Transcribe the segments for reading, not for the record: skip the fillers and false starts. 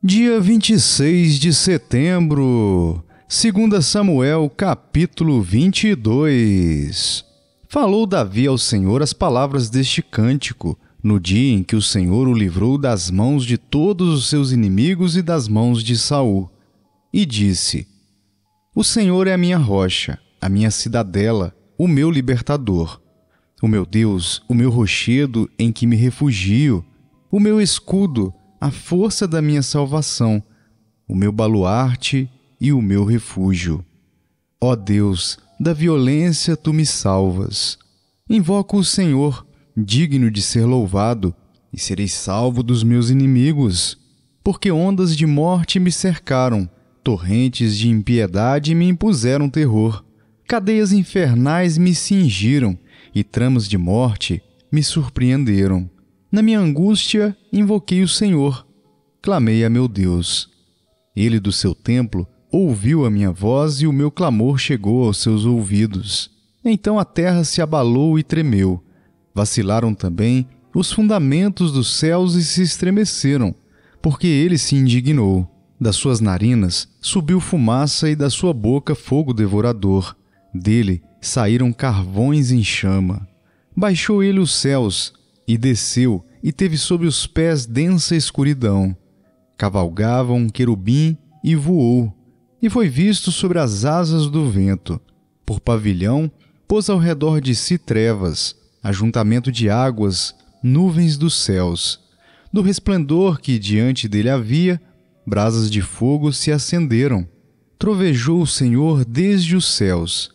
Dia 26 de setembro, 2 Samuel, capítulo 22. Falou Davi ao Senhor as palavras deste cântico, no dia em que o Senhor o livrou das mãos de todos os seus inimigos e das mãos de Saul. E disse: O Senhor é a minha rocha, a minha cidadela, o meu libertador. O meu Deus, o meu rochedo em que me refugio, o meu escudo, a força da minha salvação, o meu baluarte e o meu refúgio. Ó Deus, da violência tu me salvas. Invoco o Senhor, digno de ser louvado, e serei salvo dos meus inimigos. Porque ondas de morte me cercaram, torrentes de impiedade me impuseram terror. Cadeias infernais me cingiram, e tramas de morte me surpreenderam. Na minha angústia, invoquei o Senhor. Clamei a meu Deus. Ele do seu templo ouviu a minha voz e o meu clamor chegou aos seus ouvidos. Então a terra se abalou e tremeu. Vacilaram também os fundamentos dos céus e se estremeceram, porque ele se indignou. Das suas narinas subiu fumaça e da sua boca fogo devorador. Dele saíram carvões em chama. Baixou ele os céus e desceu, e teve sob os pés densa escuridão. Cavalgava um querubim e voou, e foi visto sobre as asas do vento. Por pavilhão, pôs ao redor de si trevas, ajuntamento de águas, nuvens dos céus. Do resplendor que diante dele havia, brasas de fogo se acenderam. Trovejou o Senhor desde os céus.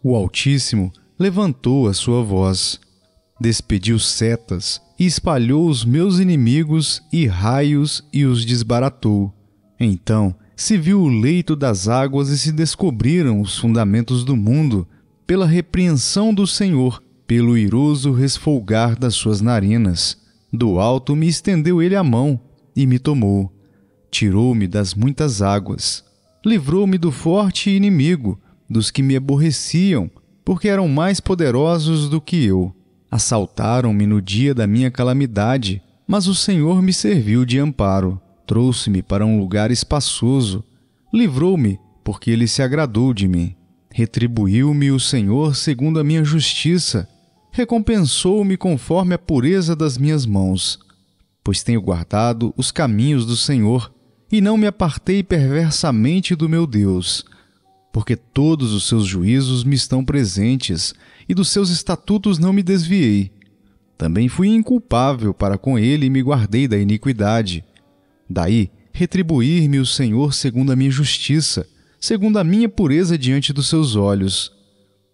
O Altíssimo levantou a sua voz. Despediu setas e espalhou os meus inimigos e raios e os desbaratou. Então se viu o leito das águas e se descobriram os fundamentos do mundo, pela repreensão do Senhor, pelo iroso resfolgar das suas narinas. Do alto me estendeu ele a mão e me tomou. Tirou-me das muitas águas. Livrou-me do forte inimigo, dos que me aborreciam, porque eram mais poderosos do que eu. Assaltaram-me no dia da minha calamidade, mas o Senhor me serviu de amparo. Trouxe-me para um lugar espaçoso. Livrou-me, porque ele se agradou de mim. Retribuiu-me o Senhor segundo a minha justiça. Recompensou-me conforme a pureza das minhas mãos. Pois tenho guardado os caminhos do Senhor, e não me apartei perversamente do meu Deus. Porque todos os seus juízos me estão presentes, e dos seus estatutos não me desviei. Também fui inculpável para com ele e me guardei da iniquidade. Daí retribuir-me o Senhor segundo a minha justiça, segundo a minha pureza diante dos seus olhos.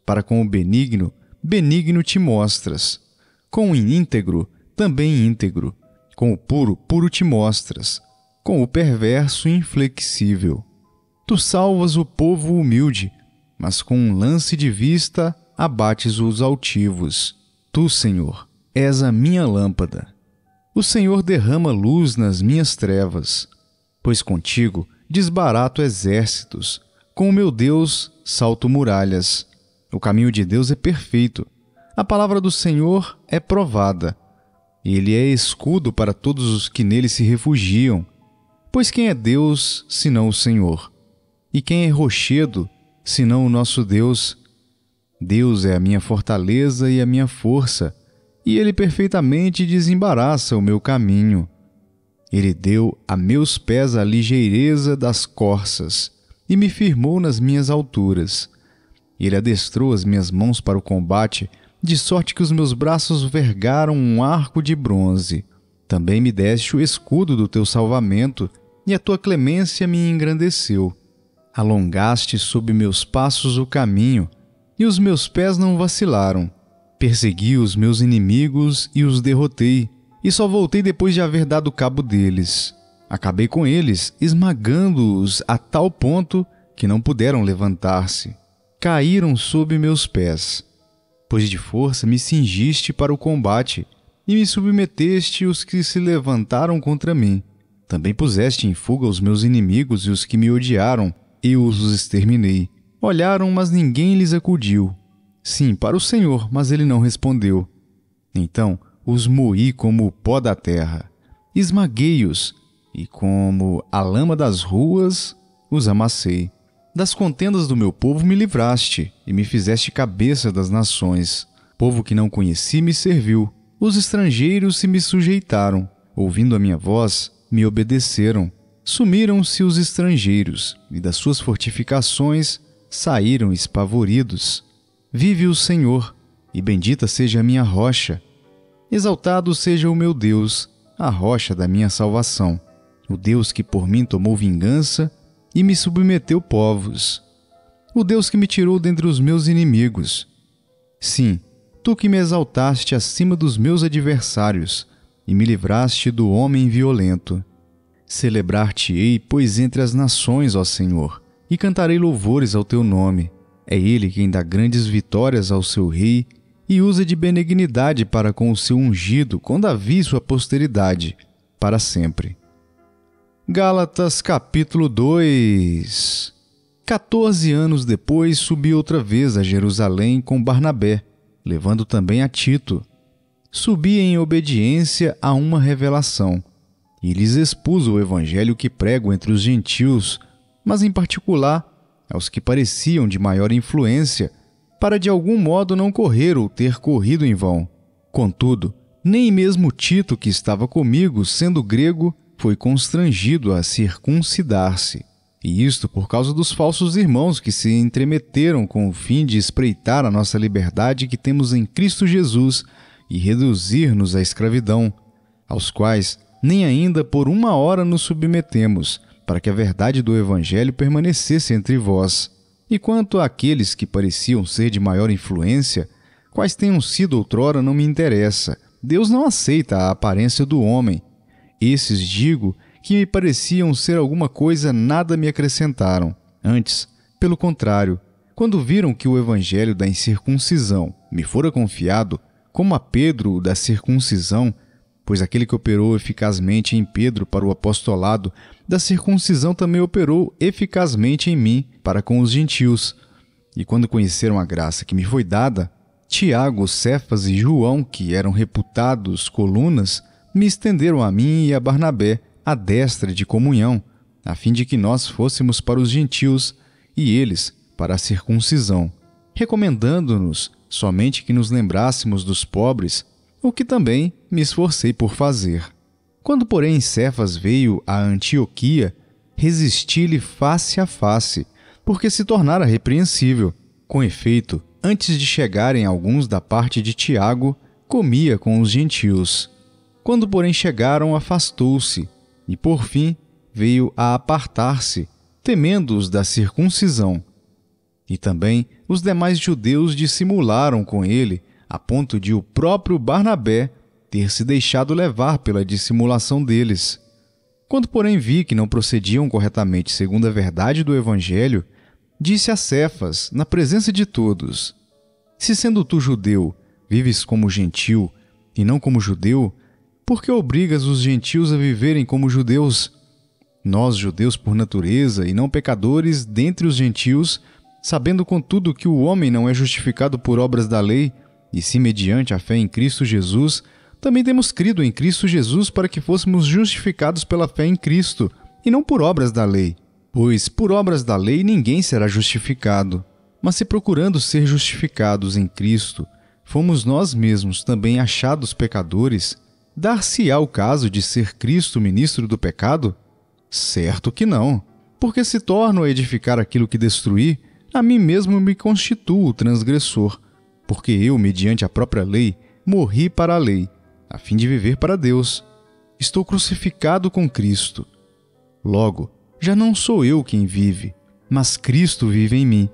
Para com o benigno, benigno te mostras. Com o íntegro, também íntegro. Com o puro, puro te mostras. Com o perverso, inflexível. Tu salvas o povo humilde, mas com um lance de vista abates os altivos. Tu, Senhor, és a minha lâmpada. O Senhor derrama luz nas minhas trevas. Pois contigo desbarato exércitos. Com o meu Deus salto muralhas. O caminho de Deus é perfeito. A palavra do Senhor é provada. Ele é escudo para todos os que nele se refugiam. Pois quem é Deus, senão o Senhor? E quem é rochedo, senão o nosso Deus? Deus é a minha fortaleza e a minha força, e Ele perfeitamente desembaraça o meu caminho. Ele deu a meus pés a ligeireza das corças, e me firmou nas minhas alturas. Ele adestrou as minhas mãos para o combate, de sorte que os meus braços vergaram um arco de bronze. Também me deste o escudo do teu salvamento, e a tua clemência me engrandeceu. Alongaste sob meus passos o caminho, e os meus pés não vacilaram. Persegui os meus inimigos e os derrotei, e só voltei depois de haver dado cabo deles. Acabei com eles, esmagando-os a tal ponto que não puderam levantar-se. Caíram sob meus pés. Pois de força me cingiste para o combate, e me submeteste os que se levantaram contra mim. Também puseste em fuga os meus inimigos e os que me odiaram, eu os exterminei. Olharam, mas ninguém lhes acudiu. Sim, para o Senhor, mas ele não respondeu. Então os moí como o pó da terra. Esmaguei-os, e como a lama das ruas os amassei. Das contendas do meu povo me livraste, e me fizeste cabeça das nações. Povo que não conheci me serviu. Os estrangeiros se me sujeitaram. Ouvindo a minha voz, me obedeceram. Sumiram-se os estrangeiros, e das suas fortificações saíram espavoridos. Vive o Senhor, e bendita seja a minha rocha. Exaltado seja o meu Deus, a rocha da minha salvação. O Deus que por mim tomou vingança e me submeteu povos. O Deus que me tirou dentre os meus inimigos. Sim, tu que me exaltaste acima dos meus adversários e me livraste do homem violento. Celebrar-te-ei, pois, entre as nações, ó Senhor, e cantarei louvores ao teu nome. É ele quem dá grandes vitórias ao seu rei e usa de benignidade para com o seu ungido, com Davi e sua posteridade, para sempre. Gálatas capítulo 2. 14 anos depois subi outra vez a Jerusalém com Barnabé, levando também a Tito. Subi em obediência a uma revelação, e lhes expus o evangelho que prego entre os gentios, mas em particular aos que pareciam de maior influência, para de algum modo não correr ou ter corrido em vão. Contudo, nem mesmo Tito, que estava comigo, sendo grego, foi constrangido a circuncidar-se, e isto por causa dos falsos irmãos que se entremeteram com o fim de espreitar a nossa liberdade que temos em Cristo Jesus e reduzir-nos à escravidão, aos quais nem ainda por uma hora nos submetemos, para que a verdade do Evangelho permanecesse entre vós. E quanto àqueles que pareciam ser de maior influência, quais tenham sido outrora não me interessa. Deus não aceita a aparência do homem. Esses, digo, que me pareciam ser alguma coisa, nada me acrescentaram. Antes, pelo contrário, quando viram que o evangelho da incircuncisão me fora confiado, como a Pedro o da circuncisão, pois aquele que operou eficazmente em Pedro para o apostolado, da circuncisão também operou eficazmente em mim para com os gentios. E quando conheceram a graça que me foi dada, Tiago, Cefas e João, que eram reputados colunas, me estenderam a mim e a Barnabé a destra de comunhão, a fim de que nós fôssemos para os gentios e eles para a circuncisão, recomendando-nos somente que nos lembrássemos dos pobres, o que também me esforcei por fazer. Quando, porém, Cefas veio a Antioquia, resisti-lhe face a face, porque se tornara repreensível. Com efeito, antes de chegarem alguns da parte de Tiago, comia com os gentios. Quando, porém, chegaram, afastou-se, e, por fim, veio a apartar-se, temendo os da circuncisão. E também os demais judeus dissimularam com ele, a ponto de o próprio Barnabé ter se deixado levar pela dissimulação deles. Quando, porém, vi que não procediam corretamente segundo a verdade do Evangelho, disse a Cefas, na presença de todos: Se sendo tu judeu, vives como gentil, e não como judeu, por que obrigas os gentios a viverem como judeus? Nós, judeus por natureza, e não pecadores dentre os gentios, sabendo contudo que o homem não é justificado por obras da lei, e sim mediante a fé em Cristo Jesus, também temos crido em Cristo Jesus para que fôssemos justificados pela fé em Cristo, e não por obras da lei. Pois por obras da lei ninguém será justificado. Mas se procurando ser justificados em Cristo, fomos nós mesmos também achados pecadores, dar-se-á o caso de ser Cristo ministro do pecado? Certo que não, porque se torno a edificar aquilo que destruí, a mim mesmo me constituo transgressor, porque eu, mediante a própria lei, morri para a lei, a fim de viver para Deus. Estou crucificado com Cristo. Logo, já não sou eu quem vive, mas Cristo vive em mim.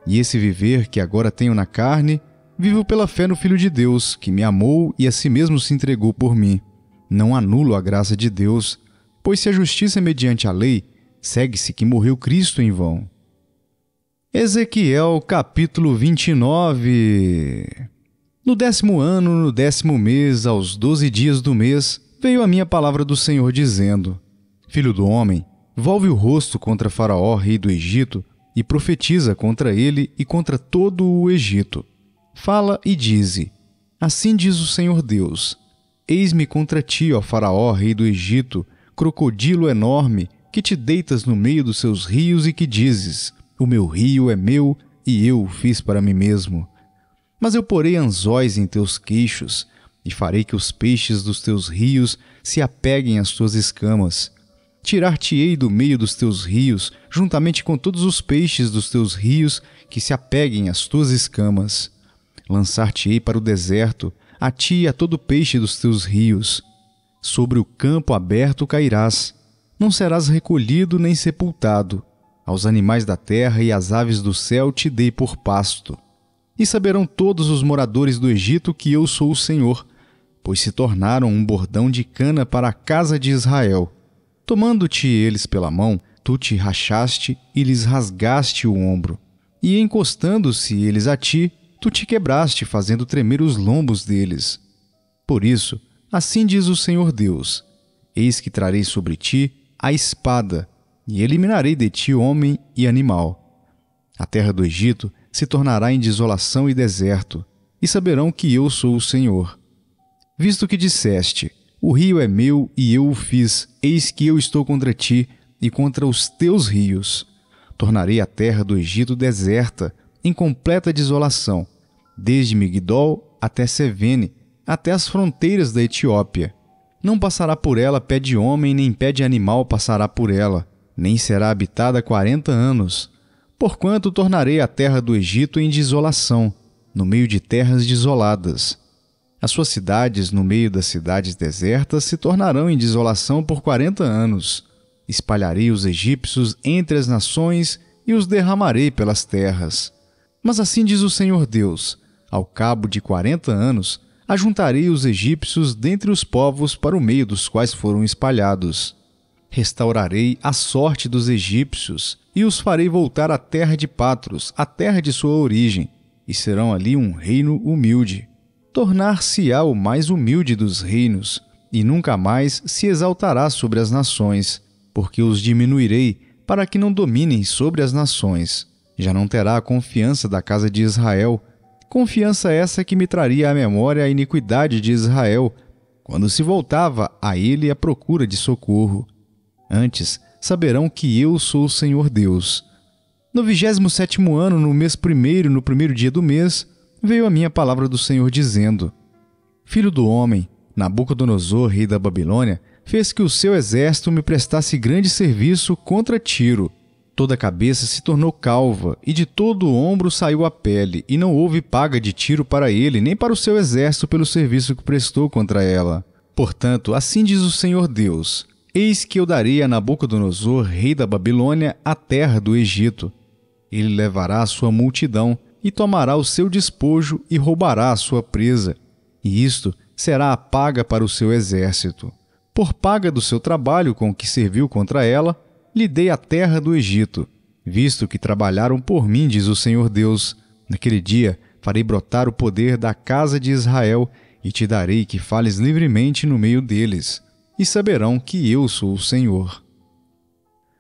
E esse viver que agora tenho na carne, vivo pela fé no Filho de Deus, que me amou e a si mesmo se entregou por mim. Não anulo a graça de Deus, pois se a justiça é mediante a lei, segue-se que morreu Cristo em vão. Ezequiel capítulo 29. No 10º ano, no 10º mês, aos 12 dias do mês, veio a minha palavra do Senhor dizendo: Filho do homem, volve o rosto contra Faraó, rei do Egito, e profetiza contra ele e contra todo o Egito. Fala e dize: Assim diz o Senhor Deus: Eis-me contra ti, ó Faraó, rei do Egito, crocodilo enorme, que te deitas no meio dos seus rios e que dizes: o meu rio é meu e eu o fiz para mim mesmo. Mas eu porei anzóis em teus queixos e farei que os peixes dos teus rios se apeguem às tuas escamas. Tirar-te-ei do meio dos teus rios, juntamente com todos os peixes dos teus rios que se apeguem às tuas escamas. Lançar-te-ei para o deserto, a ti e a todo peixe dos teus rios. Sobre o campo aberto cairás. Não serás recolhido nem sepultado. Aos animais da terra e às aves do céu te dei por pasto. E saberão todos os moradores do Egito que eu sou o Senhor, pois se tornaram um bordão de cana para a casa de Israel. Tomando-te eles pela mão, tu te rachaste e lhes rasgaste o ombro. E encostando-se eles a ti, tu te quebraste, fazendo tremer os lombos deles. Por isso, assim diz o Senhor Deus: eis que trarei sobre ti a espada, e eliminarei de ti homem e animal. A terra do Egito se tornará em desolação e deserto, e saberão que eu sou o Senhor. Visto que disseste: o rio é meu e eu o fiz, eis que eu estou contra ti e contra os teus rios. Tornarei a terra do Egito deserta, em completa desolação, desde Migdol até Sevene, até as fronteiras da Etiópia. Não passará por ela pé de homem, nem pé de animal passará por ela, nem será habitada 40 anos. Porquanto tornarei a terra do Egito em desolação, no meio de terras desoladas. As suas cidades, no meio das cidades desertas, se tornarão em desolação por 40 anos. Espalharei os egípcios entre as nações e os derramarei pelas terras. Mas assim diz o Senhor Deus: ao cabo de 40 anos, ajuntarei os egípcios dentre os povos para o meio dos quais foram espalhados. Restaurarei a sorte dos egípcios e os farei voltar à terra de Patros, a terra de sua origem, e serão ali um reino humilde. Tornar-se-á o mais humilde dos reinos, e nunca mais se exaltará sobre as nações, porque os diminuirei para que não dominem sobre as nações. Já não terá a confiança da casa de Israel, confiança essa que me traria à memória a iniquidade de Israel, quando se voltava a ele à procura de socorro. Antes saberão que eu sou o Senhor Deus. No 27º ano, no mês primeiro, no primeiro dia do mês, veio a minha palavra do Senhor dizendo: Filho do homem, Nabucodonosor, rei da Babilônia, fez que o seu exército me prestasse grande serviço contra Tiro. Toda a cabeça se tornou calva, e de todo o ombro saiu a pele, e não houve paga de Tiro para ele, nem para o seu exército pelo serviço que prestou contra ela. Portanto, assim diz o Senhor Deus: eis que eu darei a Nabucodonosor, rei da Babilônia, a terra do Egito. Ele levará a sua multidão, e tomará o seu despojo e roubará a sua presa. E isto será a paga para o seu exército. Por paga do seu trabalho com que serviu contra ela, lhe dei a terra do Egito, visto que trabalharam por mim, diz o Senhor Deus. Naquele dia farei brotar o poder da casa de Israel e te darei que fales livremente no meio deles, e saberão que eu sou o Senhor.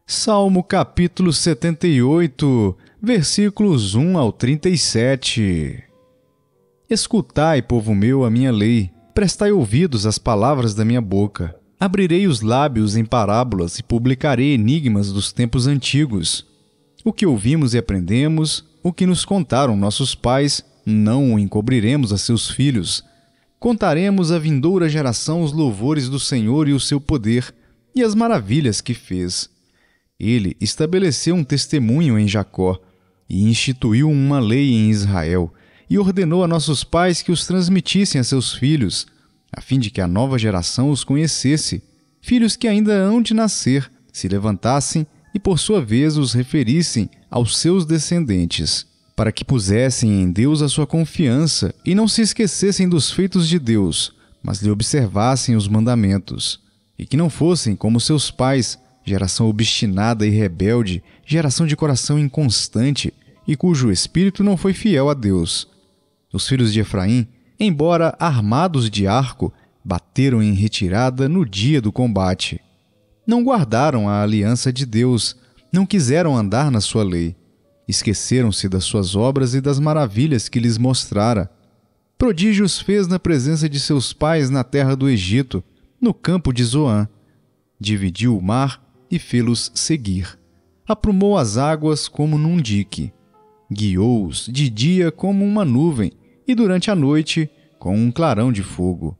Salmo capítulo 78, versículos 1 ao 37. Escutai, povo meu, a minha lei, prestai ouvidos às palavras da minha boca. Abrirei os lábios em parábolas e publicarei enigmas dos tempos antigos. O que ouvimos e aprendemos, o que nos contaram nossos pais, não o encobriremos a seus filhos. Contaremos à vindoura geração os louvores do Senhor e o seu poder, e as maravilhas que fez. Ele estabeleceu um testemunho em Jacó, e instituiu uma lei em Israel, e ordenou a nossos pais que os transmitissem a seus filhos, a fim de que a nova geração os conhecesse, filhos que ainda hão de nascer, se levantassem e por sua vez os referissem aos seus descendentes, para que pusessem em Deus a sua confiança e não se esquecessem dos feitos de Deus, mas lhe observassem os mandamentos, e que não fossem como seus pais, geração obstinada e rebelde, geração de coração inconstante, e cujo espírito não foi fiel a Deus. Os filhos de Efraim, embora armados de arco, bateram em retirada no dia do combate. Não guardaram a aliança de Deus, não quiseram andar na sua lei. Esqueceram-se das suas obras e das maravilhas que lhes mostrara. Prodígios fez na presença de seus pais na terra do Egito, no campo de Zoã. dividiu o mar e fê-los seguir. Aprumou as águas como num dique. Guiou-os de dia como uma nuvem e durante a noite com um clarão de fogo.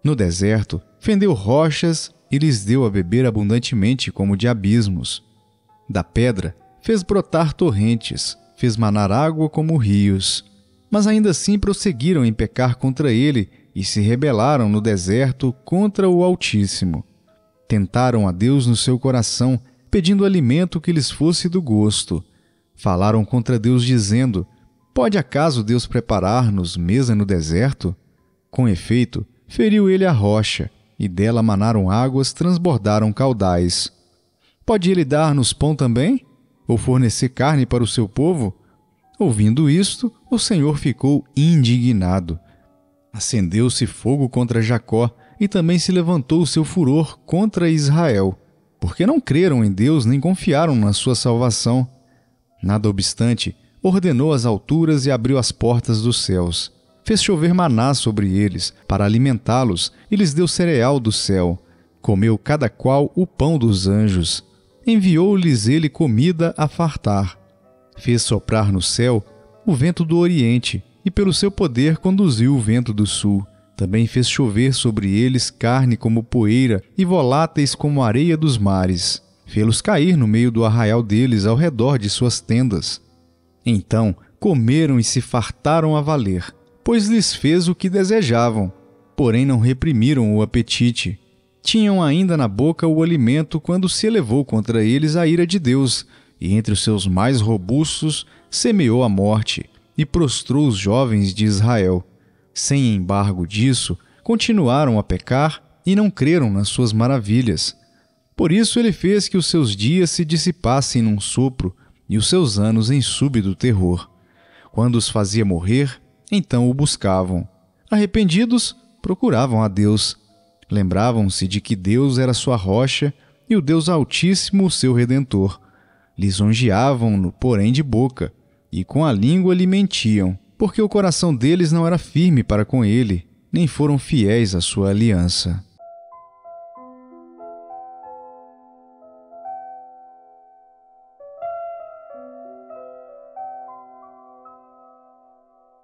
No deserto, fendeu rochas e lhes deu a beber abundantemente como de abismos. Da pedra, fez brotar torrentes, fez manar água como rios. Mas ainda assim prosseguiram em pecar contra ele e se rebelaram no deserto contra o Altíssimo. Tentaram a Deus no seu coração, pedindo alimento que lhes fosse do gosto. Falaram contra Deus dizendo: pode acaso Deus preparar-nos mesa no deserto? Com efeito, feriu ele a rocha, e dela manaram águas, transbordaram caudais. Pode ele dar-nos pão também? Ou fornecer carne para o seu povo? Ouvindo isto, o Senhor ficou indignado. Acendeu-se fogo contra Jacó, e também se levantou o seu furor contra Israel, porque não creram em Deus nem confiaram na sua salvação. Nada obstante, ordenou as alturas e abriu as portas dos céus. Fez chover maná sobre eles, para alimentá-los, e lhes deu cereal do céu. Comeu cada qual o pão dos anjos. Enviou-lhes ele comida a fartar. Fez soprar no céu o vento do oriente, e pelo seu poder conduziu o vento do sul. Também fez chover sobre eles carne como poeira e voláteis como a areia dos mares. Fê-los cair no meio do arraial deles ao redor de suas tendas. Então comeram e se fartaram a valer, pois lhes fez o que desejavam, porém não reprimiram o apetite. Tinham ainda na boca o alimento quando se elevou contra eles a ira de Deus, e entre os seus mais robustos semeou a morte, e prostrou os jovens de Israel. Sem embargo disso, continuaram a pecar e não creram nas suas maravilhas. Por isso ele fez que os seus dias se dissipassem num sopro e os seus anos em súbito terror. Quando os fazia morrer, então o buscavam. Arrependidos, procuravam a Deus. Lembravam-se de que Deus era sua rocha e o Deus Altíssimo o seu Redentor. Lisonjeavam-no, porém, de boca, e com a língua lhe mentiam, porque o coração deles não era firme para com ele, nem foram fiéis à sua aliança.